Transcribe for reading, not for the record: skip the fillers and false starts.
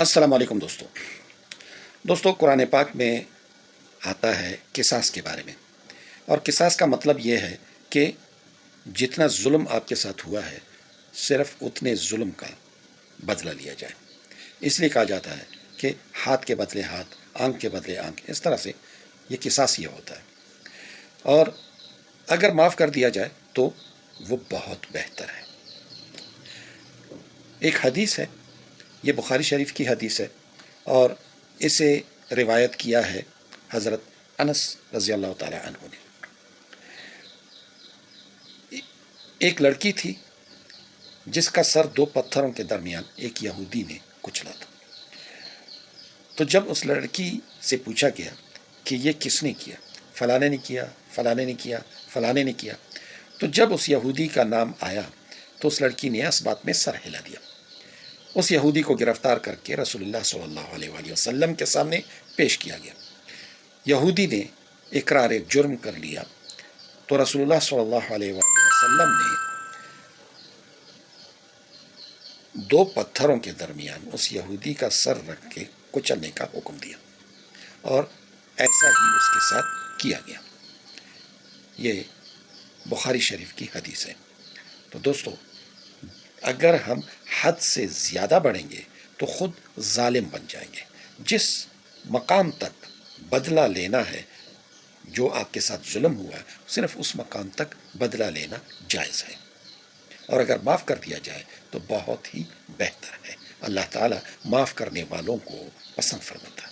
السلام علیکم دوستو قرآن پاک میں آتا ہے قصاص کے بارے میں، اور قصاص کا مطلب یہ ہے کہ جتنا ظلم آپ کے ساتھ ہوا ہے صرف اتنے ظلم کا بدلہ لیا جائے۔ اس لیے کہا جاتا ہے کہ ہاتھ کے بدلے ہاتھ، آنکھ کے بدلے آنکھ، اس طرح سے یہ قصاص یہ ہوتا ہے۔ اور اگر معاف کر دیا جائے تو وہ بہت بہتر ہے۔ ایک حدیث ہے، یہ بخاری شریف کی حدیث ہے، اور اسے روایت کیا ہے حضرت انس رضی اللہ تعالی عنہ نے۔ ایک لڑکی تھی جس کا سر دو پتھروں کے درمیان ایک یہودی نے کچلا تھا۔ تو جب اس لڑکی سے پوچھا گیا کہ یہ کس نے کیا، فلانے نے کیا، فلانے نے کیا، فلانے نے کیا، تو جب اس یہودی کا نام آیا تو اس لڑکی نے اس بات میں سر ہلا دیا۔ اس یہودی کو گرفتار کر کے رسول اللہ صلی اللہ علیہ وآلہ وسلم کے سامنے پیش کیا گیا۔ یہودی نے اقرار جرم کر لیا تو رسول اللہ صلی اللہ علیہ وآلہ وسلم نے دو پتھروں کے درمیان اس یہودی کا سر رکھ کے کچلنے کا حکم دیا، اور ایسا ہی اس کے ساتھ کیا گیا۔ یہ بخاری شریف کی حدیث ہے۔ تو دوستو، اگر ہم حد سے زیادہ بڑھیں گے تو خود ظالم بن جائیں گے۔ جس مقام تک بدلہ لینا ہے، جو آپ کے ساتھ ظلم ہوا ہے، صرف اس مقام تک بدلہ لینا جائز ہے، اور اگر معاف کر دیا جائے تو بہت ہی بہتر ہے۔ اللہ تعالیٰ معاف کرنے والوں کو پسند فرماتا ہے۔